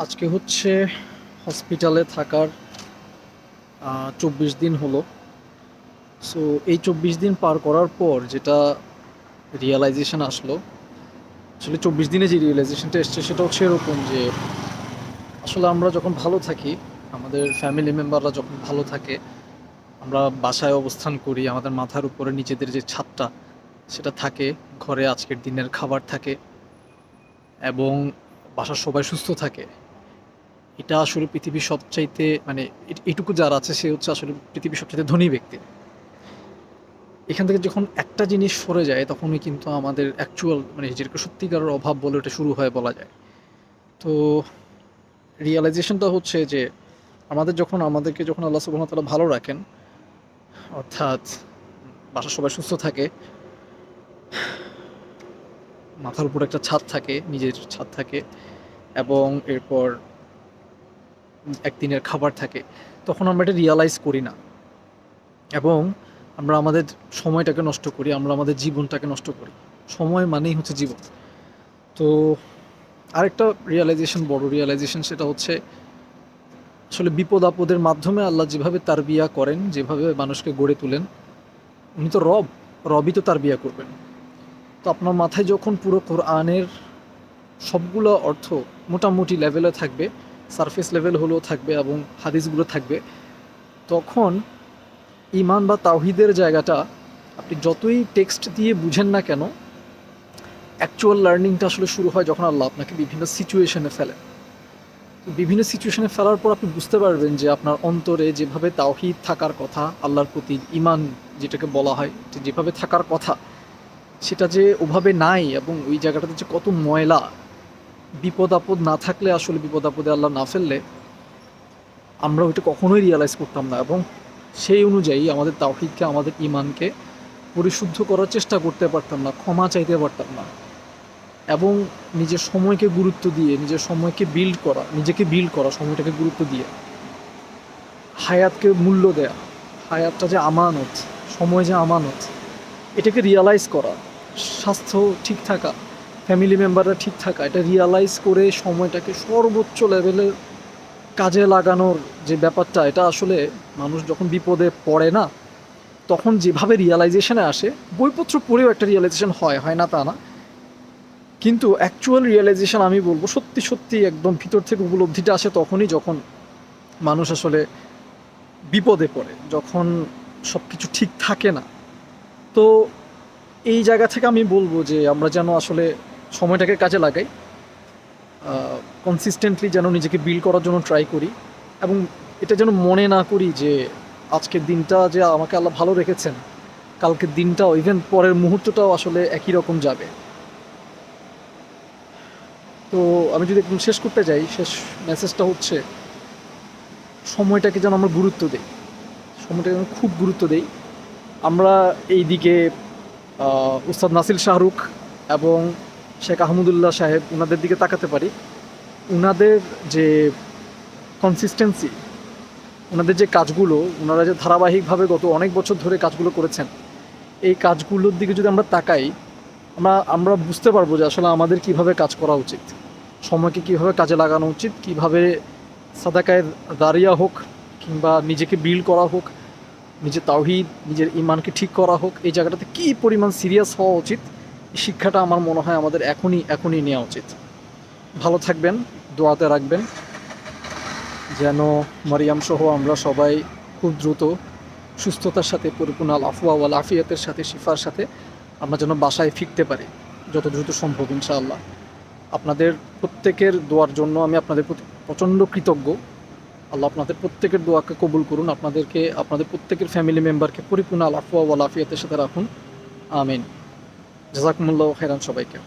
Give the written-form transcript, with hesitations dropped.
আজকে হচ্ছে হসপিটালে থাকার ২৪ দিন হলো। সো এই ২৪ দিন পার করার পর যেটা রিয়ালাইজেশন আসলো, আসলে ২৪ দিনে যে রিয়েলাইজেশনটা এসছে সেটা হচ্ছে এরকম যে আসলে আমরা যখন ভালো থাকি, আমাদের ফ্যামিলি মেম্বাররা যখন ভালো থাকে, আমরা বাসায় অবস্থান করি, আমাদের মাথার উপরে নিজেদের যে ছাদটা সেটা থাকে, ঘরে আজকের দিনের খাবার থাকে এবং বাসার সবাই সুস্থ থাকে। এটা আসলে পৃথিবীর সবচাইতে মানে এটুকু যার আছে সে হচ্ছে আসলে পৃথিবীর সবচাইতে ধনী ব্যক্তি। এখান থেকে যখন একটা জিনিস সরে যায় তখনই কিন্তু আমাদের অ্যাকচুয়াল মানে যেটাকে সত্যিকারের অভাব বলে ওটা শুরু হয় বলা যায়। তো রিয়ালাইজেশনটা হচ্ছে যে আমাদেরকে যখন আল্লাহ সুবহানাহু ওয়া তাআলা ভালো রাখেন, অর্থাৎ বাসার সবাই সুস্থ থাকে, মাথার উপর একটা ছাদ থাকে, নিজের ছাদ থাকে এবং এরপর একদিনের খাবার থাকে, তখন আমরা এটা রিয়ালাইজ করি না এবং আমরা আমাদের সময়টাকে নষ্ট করি, আমরা আমাদের জীবনটাকে নষ্ট করি। সময় মানেই হচ্ছে জীবন। তো আরেকটা রিয়ালাইজেশন, বড় রিয়ালাইজেশন, সেটা হচ্ছে আসলে বিপদ আপদের মাধ্যমে আল্লাহ যেভাবে তারবিয়া করেন, যেভাবে মানুষকে গড়ে তোলেন, উনি তো রবই তো তারবিয়া করবেন। তো আপনার মাথায় যখন পুরো কোরআনের সবগুলো অর্থ মোটামুটি লেভেলে থাকবে, সারফেস লেভেল হলেও থাকবে এবং হাদিসগুলো থাকবে, তখন ঈমান বা তাওহীদের জায়গাটা আপনি যতই টেক্সট দিয়ে বুঝেন না কেন, অ্যাকচুয়াল লার্নিংটা আসলে শুরু হয় যখন আল্লাহ আপনাকে বিভিন্ন সিচুয়েশনে ফেলেন। তো বিভিন্ন সিচুয়েশনে ফেলার পর আপনি বুঝতে পারবেন যে আপনার অন্তরে যেভাবে তাওহীদ থাকার কথা, আল্লাহর প্রতি ঈমান যেটাকে বলা হয়, যে যেভাবে থাকার কথা সেটা যে ওভাবে নাই এবং ওই জায়গাটাতে যে কত ময়লা। বিপদ আপদ না থাকলে, আসলে বিপদ আপদে আল্লাহ না ফেললে আমরা ওইটা কখনোই রিয়ালাইজ করতাম না এবং সেই অনুযায়ী আমাদের তাওহীদকে, আমাদের ঈমানকে পরিশুদ্ধ করার চেষ্টা করতে পারতাম না, ক্ষমা চাইতে পারতাম না এবং নিজের সময়কে গুরুত্ব দিয়ে, নিজের সময়কে নিজেকে বিল্ড করা, সময়টাকে গুরুত্ব দিয়ে হায়াতকে মূল্য দেয়া, হায়াতটা যে আমানত, সময় যে আমানত, এটাকে রিয়ালাইজ করা, স্বাস্থ্য ঠিক থাকা, ফ্যামিলি মেম্বাররা ঠিক থাকা, এটা রিয়ালাইজ করে সময়টাকে সর্বোচ্চ লেভেলের কাজে লাগানোর যে ব্যাপারটা, এটা আসলে মানুষ যখন বিপদে পড়ে না, তখন যেভাবে রিয়ালাইজেশনে আসে, বইপত্র পড়েও একটা রিয়ালাইজেশন হয় না তা না, কিন্তু অ্যাকচুয়াল রিয়েলাইজেশন আমি বলবো সত্যি সত্যি একদম ভিতর থেকে উপলব্ধিটা আসে তখনই, যখন মানুষ আসলে বিপদে পড়ে, যখন সব কিছু ঠিক থাকে না। তো এই জায়গা থেকে আমি বলবো যে আমরা যেন আসলে সময়টাকে কাজে লাগাই, কনসিস্টেন্টলি যেন নিজেকে বিল্ড করার জন্য ট্রাই করি এবং এটা যেন মনে না করি যে আজকের দিনটা যে আমাকে আল্লাহ ভালো রেখেছেন, কালকের দিনটাও, ইভেন পরের মুহূর্তটাও আসলে একই রকম যাবে। তো আমি যদি একদম শেষ করতে যাই, শেষ মেসেজটা হচ্ছে সময়টাকে যেন আমরা গুরুত্ব দিই, সময়টাকে যেন খুব গুরুত্ব দিই। আমরা এই দিকে উস্তাদ নাসির শাহরুখ এবং শেখ আহমদুল্লাহ সাহেব, ওনাদের দিকে তাকাতে পারি। ওনাদের যে কনসিস্টেন্সি, ওনাদের যে কাজগুলো, ওনারা যে ধারাবাহিকভাবে গত অনেক বছর ধরে কাজগুলো করেছেন, এই কাজগুলোর দিকে যদি আমরা তাকাই, আমরা বুঝতে পারবো যে আসলে আমাদের কিভাবে কাজ করা উচিত, সময়কে কিভাবে কাজে লাগানো উচিত, কিভাবে সাদাকায়ে দাঁড়িয়া হোক কিংবা নিজেকে বিল্ড করা হোক, নিজের তাওহীদ, নিজের ঈমানকে ঠিক করা হোক, এই জায়গাটাতে কী পরিমাণ সিরিয়াস হওয়া উচিত, এই শিক্ষাটা আমার মনে হয় আমাদের এখনই নেওয়া উচিত। ভালো থাকবেন, দোয়াতে রাখবেন যেন মারিয়াম সহ আমরা সবাই খুব দ্রুত সুস্থতার সাথে, পরিপূর্ণ আল আফওয়া ওয়াল আফিয়াতের সাথে, শিফার সাথে আমরা যেন বাসায় ফিরতে পারি যত দ্রুত সম্ভব ইনশাআল্লাহ। আপনাদের প্রত্যেকের দোয়ার জন্য আমি আপনাদের প্রতি প্রচণ্ড কৃতজ্ঞ। আল্লাহ আপনাদের প্রত্যেকের দোয়াকে কবুল করুন, আপনাদের প্রত্যেকের ফ্যামিলি মেম্বারকে পরিপূর্ণ আল আফওয়া ওয়াল আফিয়াতের সাথে রাখুন। আমিন। জাযাকুমুল্লাহু খাইরান সবাইকে।